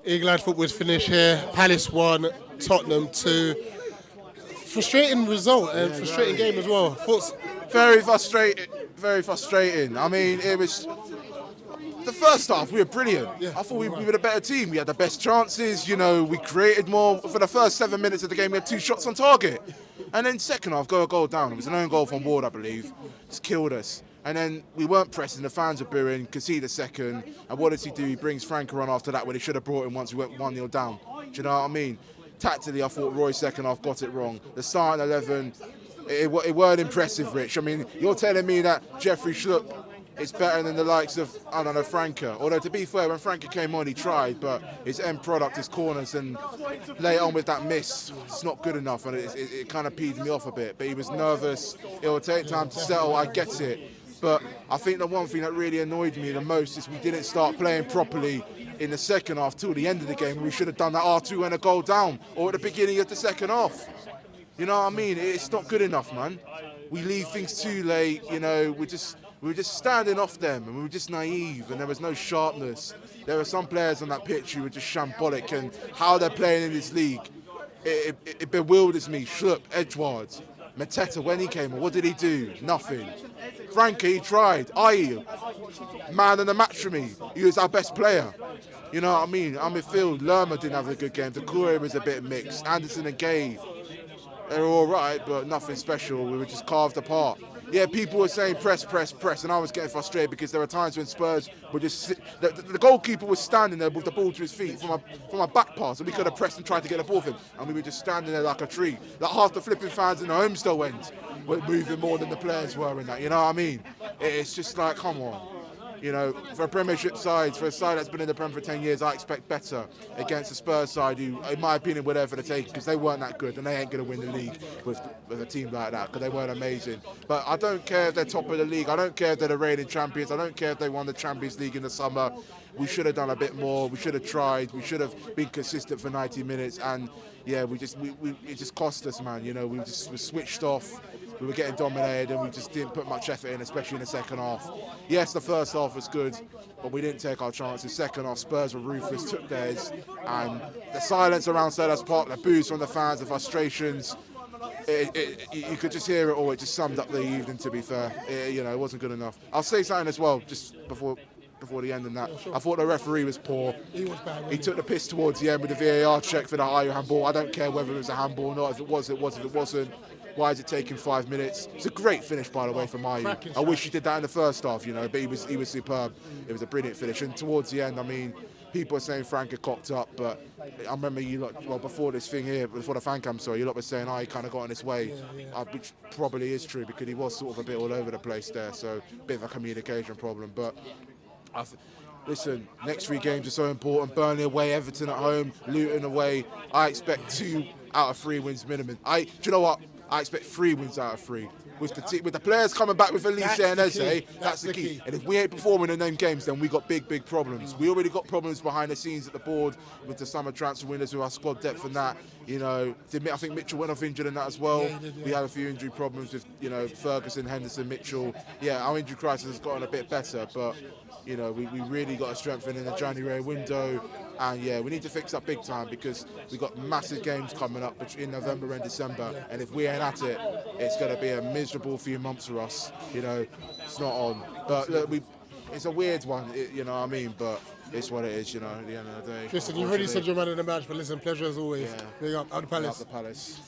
England football's finished here. Palace 1, Tottenham 2. Frustrating result and frustrating game as well. Thoughts? Very frustrating. Very frustrating. I mean, it was the first half. We were brilliant. Yeah, I thought we were the better team. We had the best chances. You know, we created more. For the first 7 minutes of the game, we had 2 shots on target. And then second half, go a goal down. It was an own goal from Ward, I believe. Just killed us. And then we weren't pressing. The fans were booing. Conceded a second. And what does he do? He brings Franker on after that, when he should have brought him once we went 1-0 down. Do you know what I mean? Tactically, I thought Roy's second half got it wrong. The starting 11, it weren't impressive, Rich. I mean, you're telling me that Jeffrey Schlupp is better than the likes of, I don't know, Franker. Although, to be fair, when Franker came on, he tried, but his end product, his corners, and later on with that miss, it's not good enough, and it kind of peed me off a bit. But he was nervous. It will take time to settle, I get it. But I think the one thing that really annoyed me the most is we didn't start playing properly in the second half till the end of the game. We should have done that R2 and a goal down, or at the beginning of the second half. You know what I mean? It's not good enough, man. We leave things too late. You know, we were just standing off them, and we were just naive, and there was no sharpness. There were some players on that pitch who were just shambolic, and how they're playing in this league, it bewilders me. Schlupp, Edgewards, Mateta, when he came on, what did he do? Nothing. Frankie, he tried. Ayew, man of the match for me. He was our best player. You know what I mean? Our midfield, Lerma didn't have a good game. Doucouré was a bit mixed. Anderson and Gay, they were all right, but nothing special. We were just carved apart. Yeah, people were saying press, press, press, and I was getting frustrated because there were times when Spurs would just the goalkeeper was standing there with the ball to his feet from a back pass, and we could have pressed and tried to get the ball for him, and we were just standing there like a tree. Like half the flipping fans in the Homestill end were moving more than the players were in that. You know what I mean? It's just like, come on. You know, for a Premiership side, for a side that's been in the Prem for 10 years, I expect better against a Spurs side who, in my opinion, were there for the taking, because they weren't that good and they ain't going to win the league with a team like that, because they weren't amazing. But I don't care if they're top of the league. I don't care if they're the reigning champions. I don't care if they won the Champions League in the summer. We should have done a bit more. We should have tried. We should have been consistent for 90 minutes. And yeah, it just cost us, man. You know, we switched off. We were getting dominated, and we just didn't put much effort in, especially in the second half. Yes, the first half was good, but we didn't take our chances. Second half, Spurs were ruthless, took theirs, and the silence around Selhurst Park, the boos from the fans, the frustrations, you could just hear it all. It just summed up the evening, to be fair. It wasn't good enough. I'll say something as well, just before the end of that. I thought the referee was poor. He was bad. He took the piss towards the end with the VAR check for the higher handball. I don't care whether it was a handball or not. If it was, it was. If it wasn't, why is it taking 5 minutes? It's a great finish, by the way, from Ayew. I wish he did that in the first half, but he was superb. It was a brilliant finish. And towards the end, I mean, people are saying Frank had cocked up, but I remember you lot, well, before this thing here, before the fan cam, sorry, you lot were saying, he kind of got in his way, which probably is true, because he was sort of a bit all over the place there, so a bit of a communication problem. But listen, next 3 games are so important. Burnley away, Everton at home, Luton away. I expect 2 out of 3 wins minimum. Do you know what? I expect 3 wins out of 3. With the players coming back with Elise and Eze, that's the key. And if we ain't performing in them games, then we got big problems. We already got problems behind the scenes at the board with the summer transfer windows, with our squad depth and that. I think Mitchell went off injured in that as well. Yeah, he did. We had a few injury problems with, Ferguson, Henderson, Mitchell. Yeah, our injury crisis has gotten a bit better, but we really got to strengthen in the January window. And yeah, we need to fix up big time, because we've got massive games coming up in November and December. And if we ain't at it, it's going to be a miserable few months for us. It's not on. But look, it's a weird one, you know what I mean? But it's what it is, at the end of the day. Listen, you've already said you're man of the match, but listen, pleasure as always. Yeah. Big up, out the Palace. Out the Palace.